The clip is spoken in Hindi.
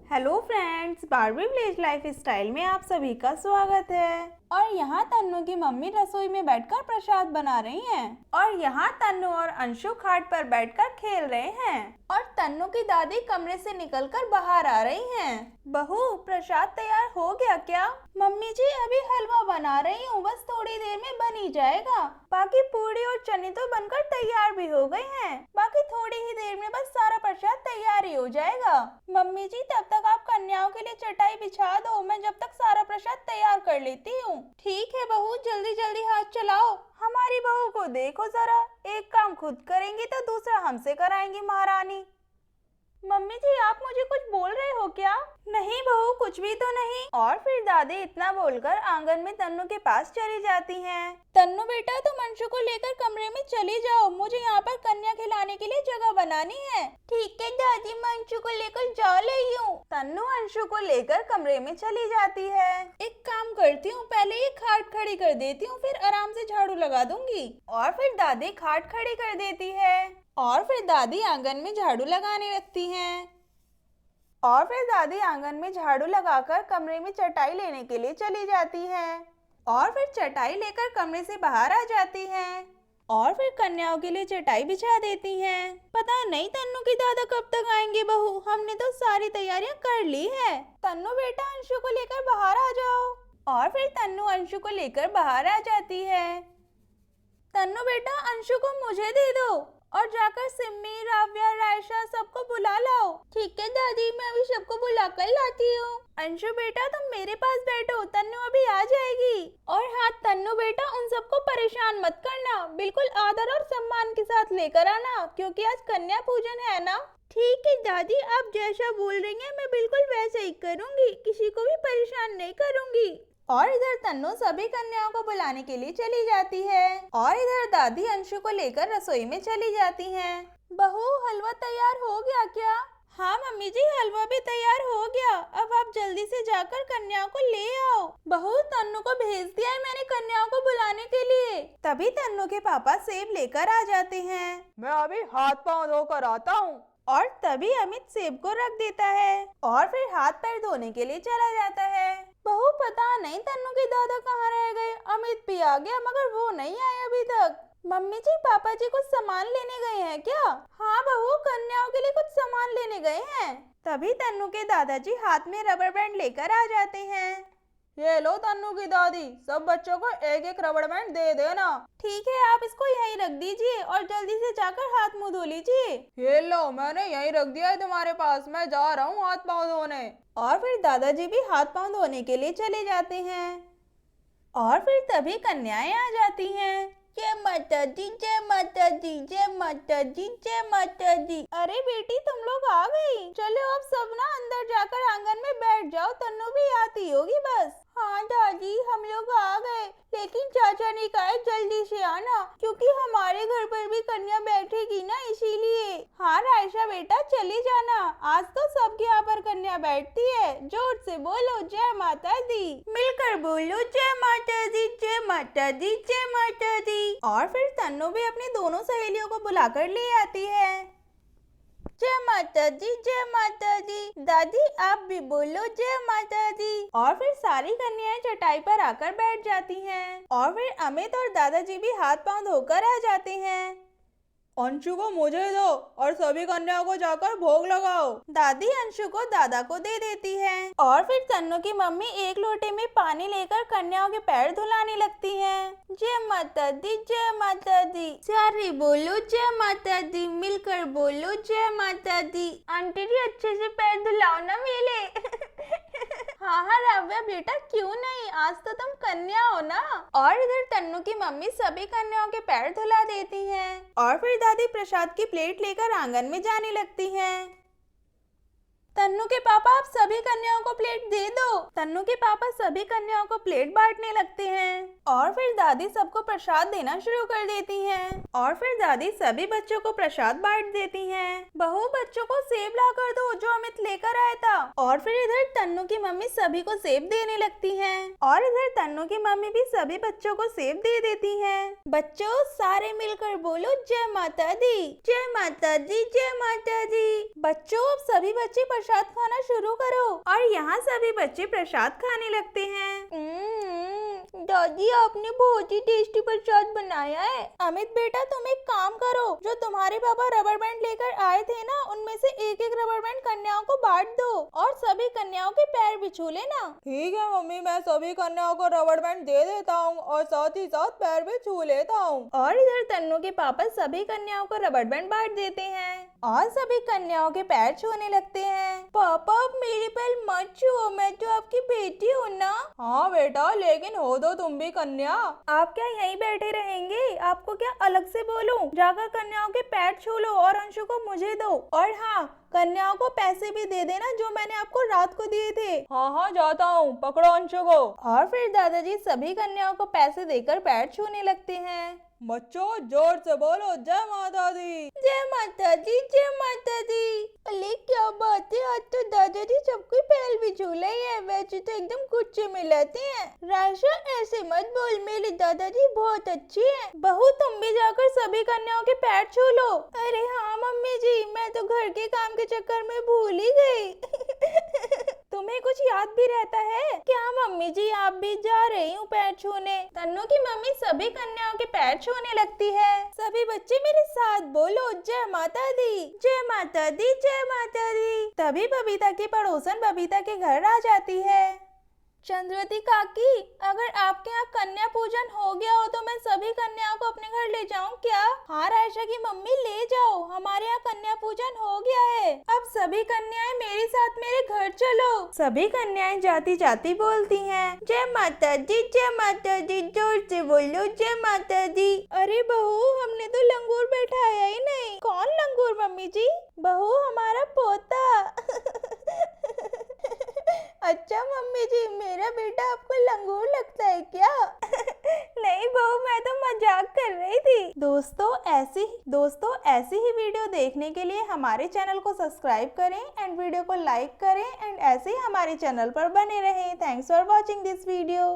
Hello friends, Barbie village life style में आप सभी का स्वागत है। और यहाँ तन्नू की मम्मी रसोई में बैठकर प्रसाद बना रही हैं। और यहाँ तन्नू और अंशु खाट पर बैठकर खेल रहे हैं। और तन्नू की दादी कमरे से निकलकर बाहर आ रही हैं। बहू, प्रसाद तैयार हो गया क्या? मम्मी जी, अभी हलवा बना रही हूँ, बस थोड़ी देर में बन ही जाएगा। बाकी पूड़ी और चने तो बनकर तैयार भी हो गए हैं। बाकी थोड़ी ही देर में बस सारा प्रसाद तैयार ही हो जाएगा। मम्मी जी, तब तक आप कन्याओं के लिए चटाई बिछा दो, मैं जब तक सारा प्रसाद तैयार कर लेती हूँ। ठीक है बहू, जल्दी जल्दी हाथ चलाओ। हमारी बहू को देखो जरा, एक काम खुद करेंगी तो दूसरा हमसे कराएंगी महारानी। मम्मी जी, आप मुझे कुछ बोल रहे हो क्या? नहीं बहू, कुछ भी तो नहीं। और फिर दादी इतना बोलकर आंगन में तन्नू के पास चली जाती हैं। तन्नू बेटा, तुम अंशु को लेकर कमरे में चली जाओ, मुझे यहाँ पर कन्या खिलाने के लिए जगह बनानी है। ठीक है दादी, मैं अंशु को लेकर जा रही हूँ। तन्नू अंशु को लेकर कमरे में चली जाती है। एक काम करती हूँ, पहले ये खाट खड़ी कर देती हूँ, फिर आराम से झाड़ू लगा दूंगी। और फिर दादी खाट खड़ी कर देती है। और फिर दादी आंगन में झाड़ू लगाने लगती हैं। और फिर दादी आंगन में झाड़ू लगाकर कमरे में चटाई लेने के लिए चली जाती हैं। और फिर चटाई लेकर कमरे से बाहर आ जाती हैं। और फिर कन्याओं के लिए चटाई बिछा देती हैं। पता नहीं तन्नू की दादा कब तक आएंगे बहू, हमने तो सारी तैयारियां कर ली है। तन्नू बेटा, अंशु को लेकर बाहर आ जाओ। और फिर तन्नू अंशु को लेकर बाहर आ जाती है। तन्नू बेटा, अंशु को मुझे दे दो और जाकर सिम्मी, राव्या, रायशा सबको बुला लाओ। ठीक है दादी, मैं अभी सबको बुला कर लाती हूँ। अंशु बेटा, तुम मेरे पास बैठो, तन्नू अभी आ जाएगी। और हाँ तन्नू बेटा, उन सबको परेशान मत करना, बिल्कुल आदर और सम्मान के साथ लेकर आना, क्योंकि आज कन्या पूजन है ना। ठीक है दादी, आप जैसा बोल रही हैं मैं बिल्कुल वैसे ही करूँगी, किसी को भी परेशान नहीं करूँगी। और इधर तन्नू सभी कन्याओं को बुलाने के लिए चली जाती है। और इधर दादी अंशु को लेकर रसोई में चली जाती हैं। बहू, हलवा तैयार हो गया क्या? हाँ मम्मी जी, हलवा भी तैयार हो गया, अब आप जल्दी से जाकर कन्याओं को ले आओ। बहू, तन्नू को भेज दिया है मैंने कन्याओं को बुलाने के लिए। तभी तन्नू के पापा सेब लेकर आ जाते हैं। मैं अभी हाथ पाँव धोकर आता हूँ। और तभी अमित सेब को रख देता है और फिर हाथ पैर धोने के लिए चला जाता है। बहू, पता नहीं तन्नू के दादा कहाँ रह गए, अमित भी आ गया मगर वो नहीं आए अभी तक। मम्मी जी, पापा जी कुछ सामान लेने गए हैं क्या? हाँ बहू, कन्याओं के लिए कुछ सामान लेने गए हैं। तभी तन्नू के दादाजी हाथ में रबर बैंड लेकर आ जाते हैं। ये लो तन्नू की दादी, सब बच्चों को एक एक रबड़ बैंड दे देना। ठीक है, आप इसको यहीं रख दीजिए और जल्दी से जाकर हाथ मुंह धो लीजिए। ये लो, मैंने यहीं रख दिया है तुम्हारे पास, मैं जा रहा हूँ हाथ पाँव धोने। और फिर दादाजी भी हाथ पाँव धोने के लिए चले जाते हैं। और फिर तभी कन्याएं आ जाती हैं। जय माता दी, जय माता दी, जय माता दी, जय माता दी। अरे बेटी, तुम लोग आ गई। चलो अब सब ना अंदर जाकर आंगन में बैठ जाओ, तन्नू भी आती होगी बस। हाँ दादी, हम लोग आ गए, लेकिन चाचा ने कहा जल्दी से आना, क्योंकि हमारे घर पर भी कन्या बैठेगी ना, इसीलिए। हाँ रायशा बेटा, चली जाना, आज तो सबके यहाँ पर कन्या बैठती है। जोर से बोलो जय माता दी, मिलकर बोलो जय माता दी, जय माता दी, जय माता दी। और फिर तन्नू भी अपनी दोनों सहेलियों को बुलाकर ले आती है। जय माता दी, जय माता दी। दादी, आप भी बोलो जय माता दी। और फिर सारी कन्याएं चटाई पर आकर बैठ जाती हैं। और फिर अमित और दादाजी भी हाथ पांव धोकर आ जाते हैं। अंशु को मुझे दो और सभी कन्याओं को जाकर भोग लगाओ। दादी अंशु को दादा को दे देती है। और फिर तन्नू की मम्मी एक लोटे में पानी लेकर कन्याओं के पैर धुलाने लगती हैं। जय माता दी, जय माता दी। सारे बोलो जय माता दी, मिलकर बोलो जय माता दी। आंटी जी, अच्छे से पैर धुलाओ ना मेरे। हाँ हाँ राव्या बेटा, क्यों नहीं, आज तो तुम कन्या हो ना। और इधर तन्नू की मम्मी सभी कन्याओं के पैर धुला देती हैं। और फिर दादी प्रसाद की प्लेट लेकर आंगन में जाने लगती हैं। तन्नू के पापा, आप सभी कन्याओं को प्लेट दे दो। तन्नू के पापा सभी कन्याओं को प्लेट बांटने लगते हैं। और फिर दादी सबको प्रसाद देना शुरू कर देती हैं। और फिर दादी सभी बच्चों को प्रसाद बांट देती हैं। बहू, बच्चों को सेब ला कर दो जो अमित लेकर आया था। और फिर इधर तन्नू की मम्मी सभी को सेब देने लगती हैं। और इधर तन्नू की मम्मी भी सभी बच्चों को सेब दे देती हैं। बच्चों, सारे मिलकर बोलो जय माता दी, जय माता दी, जय माता दी। बच्चों, अब सभी बच्चे प्रसाद खाना शुरू करो। और यहाँ सभी बच्चे प्रसाद खाने लगते हैं। दादी आपने बहुत ही टेस्टी प्रसाद बनाया है। अमित बेटा तुम एक काम करो, जो तुम्हारे पापा रबर बैंड लेकर आए थे ना, उनमें से एक एक रबर बैंड कन्याओं को बांट दो और सभी कन्याओं के पैर भी छू लेना। ठीक है मम्मी, मैं सभी कन्याओं को रबर बैंड दे देता हूँ और साथ ही साथ पैर भी छू लेता हूँ। और इधर तन्नू के पापा सभी कन्याओं को रबर बैंड बांट देते हैं और सभी कन्याओं के पैर छूने लगते हैं। पापा अब मेरे पैर मत छुओ, मैं तो आपकी बेटी हूँ ना। हाँ बेटा, लेकिन हो तो तुम भी कन्या। आप क्या यहीं बैठे रहेंगे? आपको क्या अलग से बोलूं? जाकर कन्याओं के पैर छू लो और अंशु को मुझे दो। और हाँ, कन्याओं को पैसे भी दे देना जो मैंने आपको रात को दिए थे। हाँ हाँ जाता हूँ, पकड़ो अंशु को। और फिर दादाजी सभी कन्याओं को पैसे देकर पैर छूने लगते हैं। बच्चों जोर से बोलो जय माता दी। जय माता दी, जय माता दी। अरे क्या बात है, आज तो दादाजी सबको पैर भी छू रहे हैं। वैसे तो एकदम गुस्से में लाते हैं। राशा ऐसे मत बोल, मेरे दादाजी बहुत अच्छे हैं। बहू तुम भी जाकर सभी कन्याओं के पैर छू लो। अरे हाँ मम्मी जी, मैं तो घर के काम के चक्कर में भूल ही गई। तुम्हें कुछ याद भी रहता है क्या मम्मी जी? आप भी जा रही हूँ पैर छूने। तन्नू की मम्मी सभी कन्याओं के पैर छूने लगती है। सभी बच्चे मेरे साथ बोलो जय माता दी, जय माता दी, जय माता दी। तभी बबीता की पड़ोसन बबीता के घर आ जाती है। चंद्रवती काकी, अगर आपके यहाँ कन्या पूजन हो गया हो तो मैं सभी कन्याओं को अपने घर ले जाऊँ क्या? हाँ रायशा की मम्मी, ले जाओ, हमारे यहाँ कन्या पूजन हो गया है। अब सभी कन्याएं मेरे साथ मेरे घर चलो। सभी कन्याएं जाती जाती बोलती हैं जय माता दी, जय माता दी। जोर से बोलो जय माता दी। अरे बहू, हमने तो लंगूर बैठाया ही नहीं। कौन लंगूर मम्मी जी? बहू हमारा पोता। अच्छा मम्मी जी, मेरा बेटा आपको लंगूर लगता है क्या? नहीं बहू, मैं तो मजाक कर रही थी। दोस्तों ऐसी ही वीडियो देखने के लिए हमारे चैनल को सब्सक्राइब करें एंड वीडियो को लाइक करें एंड ऐसे ही हमारे चैनल पर बने रहें। Thanks for watching this video.